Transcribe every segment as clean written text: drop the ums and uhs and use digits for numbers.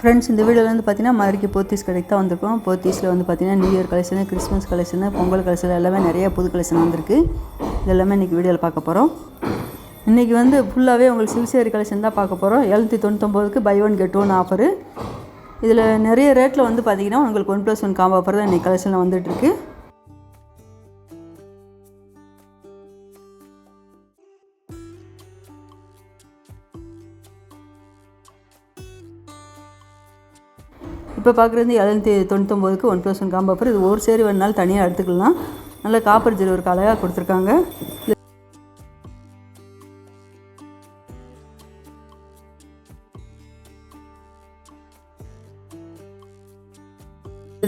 Friends, இந்த வீடியோவில் வந்து பார்த்தீங்கன்னா மதுரைக்கு போத்தீஸ் கடைக்கு தான் வந்திருக்கோம். போத்தீஸில் வந்து பார்த்தீங்கன்னா new year collection, Christmas collection, Pongal collection எல்லாமே நிறைய புது கலெக்ஷன் வந்திருக்கு. இது எல்லாமே இன்றைக்கி வீடியோவில் பார்க்க போகிறோம். இன்றைக்கி வந்து ஃபுல்லாகவே உங்களுக்கு சில்க் சேரி கலெக்ஷன் தான் பார்க்க போகிறோம். 799க்கு buy one get one offer. இதில் நிறைய ரேட்டில் வந்து பார்த்தீங்கன்னா உங்களுக்கு 1+1 காம்போ ஆஃபர் தான் இன்றைக்கி கலெக்ஷனில் வந்துட்டுருக்கு. இப்போ பார்க்குறது 799க்கு 1+1 காம்போ ஆஃபர். இது ஒரு சேரி வேணுனாலும் தனியாக எடுத்துக்கலாம். நல்ல காப்பர் ஜெல் ஒரு அழகாக கொடுத்துருக்காங்க.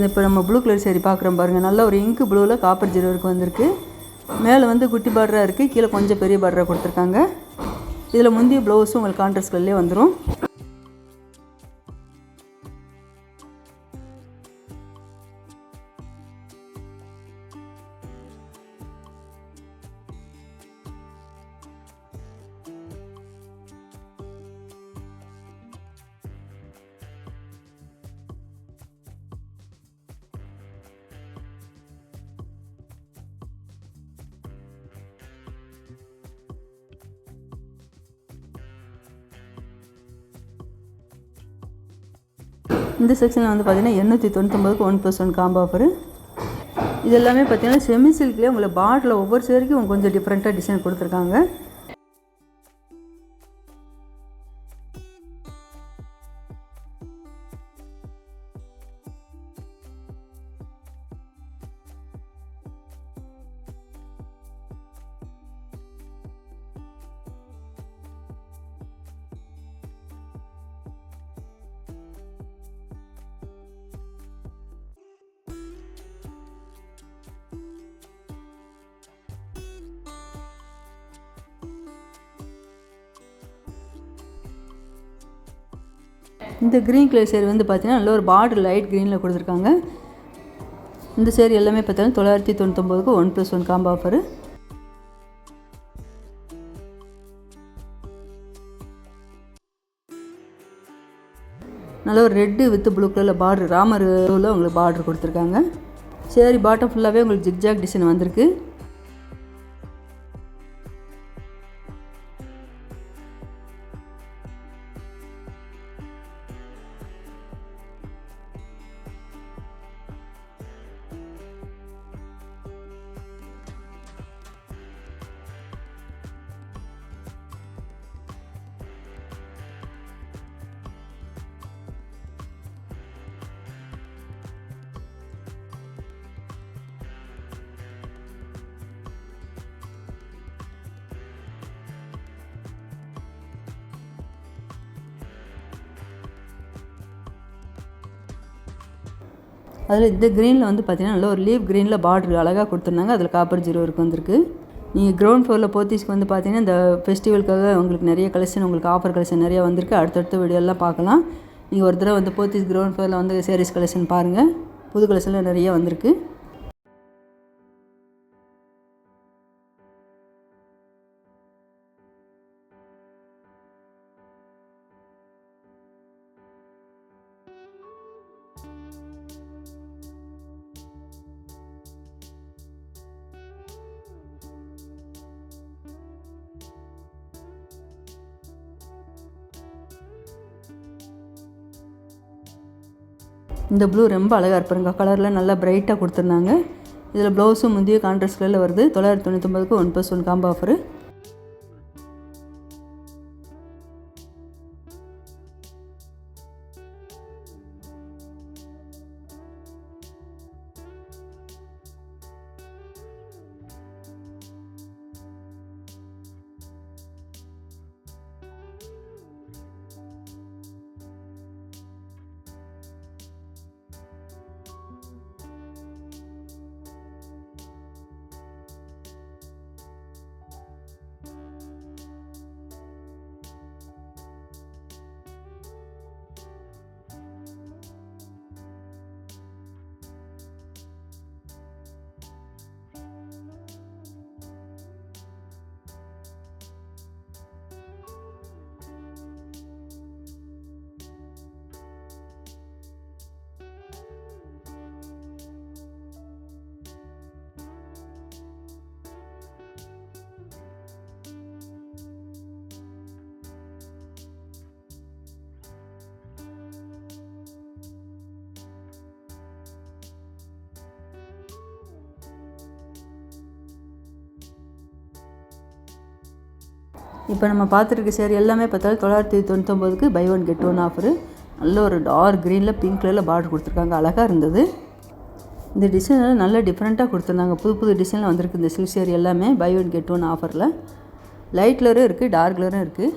இப்போ நம்ம ப்ளூ கலர் சேரி பார்க்குறோம் பாருங்கள். நல்ல ஒரு இங்கு ப்ளூவில் காப்பர் ஜெல் ஒர்க் வந்திருக்கு. மேலே வந்து குட்டி பார்டராக இருக்குது, கீழே கொஞ்சம் பெரிய பார்டராக கொடுத்துருக்காங்க. இதில் முந்தைய ப்ளவுஸும் உங்களுக்கு கான்ட்ராஸ்ட் கலர்லேயே வந்துடும். இந்த செக்ஷனில் வந்து பார்த்தீங்கன்னா 899க்கு 1+1 காம்போ ஆஃபரு. இது எல்லாமே பார்த்தீங்கன்னா செமி சில்க்லேயே உங்களுக்கு பார்டரில் ஒவ்வொரு சேரிக்கும் கொஞ்சம் டிஃப்ரெண்ட்டாக டிசைன் கொடுத்துருக்காங்க. இந்த க்ரீன் கலர் சேரி வந்து பார்த்தீங்கன்னா நல்ல ஒரு பார்டர் லைட் க்ரீனில் கொடுத்துருக்காங்க. இந்த சேரி எல்லாமே பார்த்தீங்கன்னா 999க்கு 1+1 காம்போ ஆஃபரு. நல்ல ஒரு ரெட்டு வித் ப்ளூ கலரில் பார்டர், ராமர் உங்களுக்கு பார்டர் கொடுத்துருக்காங்க. சேரி பாட்டம் ஃபுல்லாகவே உங்களுக்கு ஜிக்ஜாக் டிசைன் வந்திருக்கு. அதில் இந்த க்ரீனில் வந்து பார்த்தீங்கன்னா நல்ல ஒரு லீவ் க்ரீனில் பார்டர் அழகாக கொடுத்துருந்தாங்க. அதில் காப்பர் ஜீரோ ஒர்க் வந்திருக்கு. நீங்கள் கிரவுண்ட் ஃப்ளோரில் போத்தீஸ்க்கு வந்து பார்த்தீங்கன்னா இந்த ஃபெஸ்டிவலுக்காக உங்களுக்கு நிறைய கலெக்ஷன், உங்களுக்கு ஆஃபர் கலெக்ஷன் நிறையா வந்திருக்கு. அடுத்தடுத்த வீடியோலாம் பார்க்கலாம். நீங்கள் ஒரு தடவை வந்து போத்தீஸ் கிரவுண்ட் ஃப்ளோரில் வந்து சேரீஸ் கலெக்ஷன் பாருங்கள். புது கலெக்ஷன்லாம் நிறைய வந்திருக்கு. இந்த ப்ளூ ரொம்ப அழகாக இருப்பாருங்க. கலரில் நல்லா பிரைட்டாக கொடுத்துருந்தாங்க. இதில் ப்ளவுஸும் முந்தைய கான்ட்ராஸ்ட் கலரில் வருது. 999க்கு 1+1 காம்போ ஆஃபரு. இப்போ நம்ம பார்த்துருக்க சேரீ எல்லாமே பார்த்தாலும் 999க்கு buy one get one offer. நல்ல ஒரு டார்க் க்ரீனில் பிங்க் கலரில் பார்டர் கொடுத்துருக்காங்க, அழகாக இருந்தது. இந்த டிசைன் நல்ல டிஃப்ரெண்ட்டாக கொடுத்துருந்தாங்க, புது புது டிசைனில் வந்திருக்கு இந்த சில்க் சேரீ எல்லாமே பை ஒன் கெட் ஒன் ஆஃபரில். லைட் கலரும் இருக்குது, டார்க் கலரும் இருக்குது.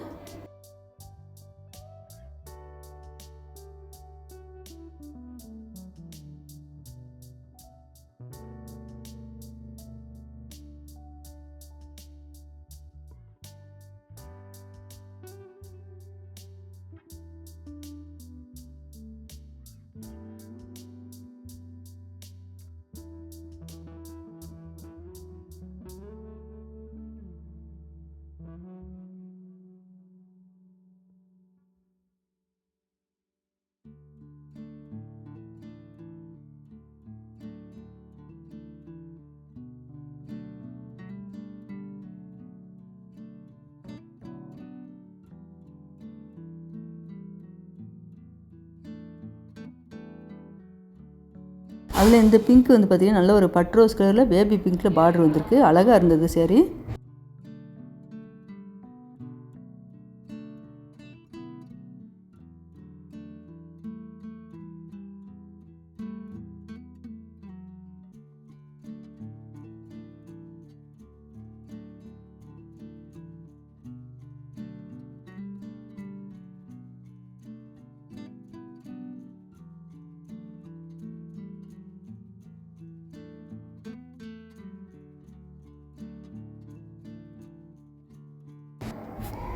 அதில் இந்த பிங்க் வந்து பார்த்திங்கன்னா நல்ல ஒரு பட் ரோஸ் கலரில் பேபி பிங்க்கில் பார்டர் வந்திருக்கு, அழகாக இருந்தது சேரீ.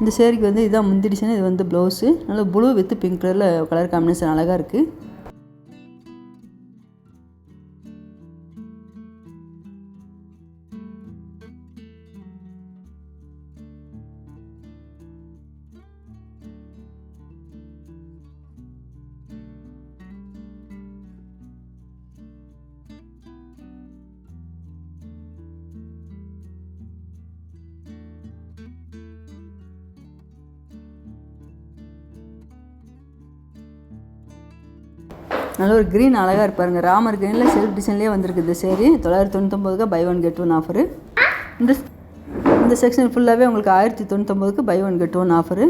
இந்த சேரீக்கு வந்து இதான் முந்தி டிசைன், இது வந்து ப்ளவுஸு. நல்ல ப்ளூ வித் பிங்க் கலரில் கலர் காம்பினேஷன் அழகாக இருக்குது. நல்ல ஒரு க்ரீன் அழகாக இருப்பாருங்க, ராமர் க்ரீனில் செல்ஃப் டிசைன்லேயே வந்திருக்கு இந்த சேரீ. 999க்கு buy one get one offer. இந்த செக்ஷன் ஃபுல்லாகவே உங்களுக்கு 1099க்கு buy one get one offer.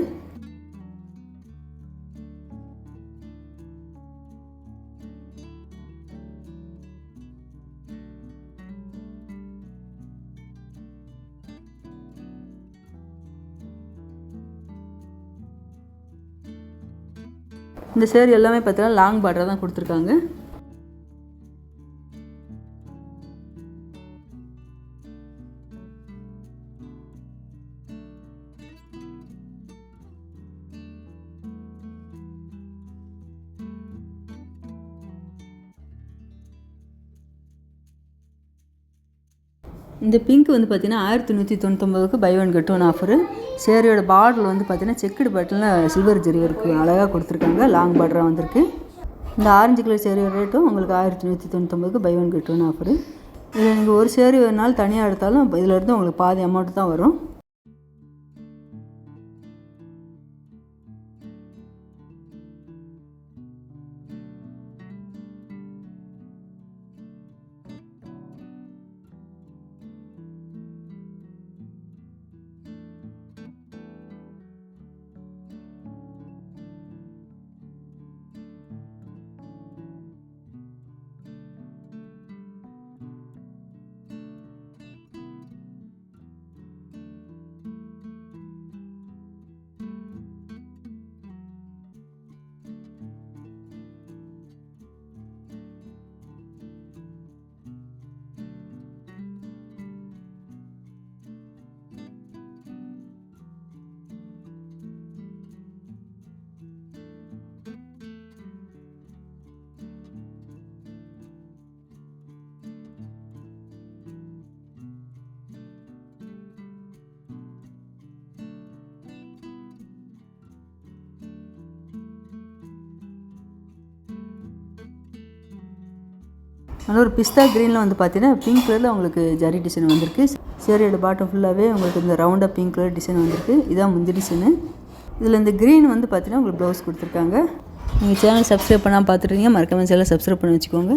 இந்த சேரீ எல்லாமே பார்த்தீங்கன்னா லாங் பார்டராக தான் கொடுத்துருக்காங்க. இந்த பிங்க் வந்து பார்த்திங்கன்னா 1199க்கு buy one get one offer. சேரீயோட பார்டர் வந்து பார்த்திங்கன்னா செக்குடு பேட்டர்னில் சில்வர் ஜெரி இருக்குது, அழகாக கொடுத்துருக்காங்க, லாங் பார்டராக வந்திருக்கு. இந்த ஆரஞ்சு கலர் சேரீயோட ரேட்டும் உங்களுக்கு 1199க்கு buy one get one offer. இதில் நீங்கள் ஒரு சேரீ ஒரு நாள் தனியாக எடுத்தாலும் இதிலேருந்து உங்களுக்கு பாதி அமௌண்ட் தான் வரும். நல்ல ஒரு பிஸ்தா க்ரீனில் வந்து பார்த்தீங்கன்னா பிங்க் கலரில் உங்களுக்கு ஜரி டிசைன் வந்திருக்கு. சேரீயோட பாட்டம் ஃபுல்லாகவே உங்களுக்கு இந்த ரவுண்டாக பிங்க் கலர் டிசைன் வந்திருக்கு. இதான் முந்தி டிசைனு. இதில் இந்த க்ரீன் வந்து பார்த்தீங்கன்னா உங்களுக்கு ப்ளவுஸ் கொடுத்துருக்காங்க. நீங்கள் சேனல் சப்ஸ்கிரைப் பண்ணால் பார்த்துருக்கீங்க, மறக்காம சேனல் சப்ஸ்கிரைப் பண்ணி வச்சுக்கோங்க.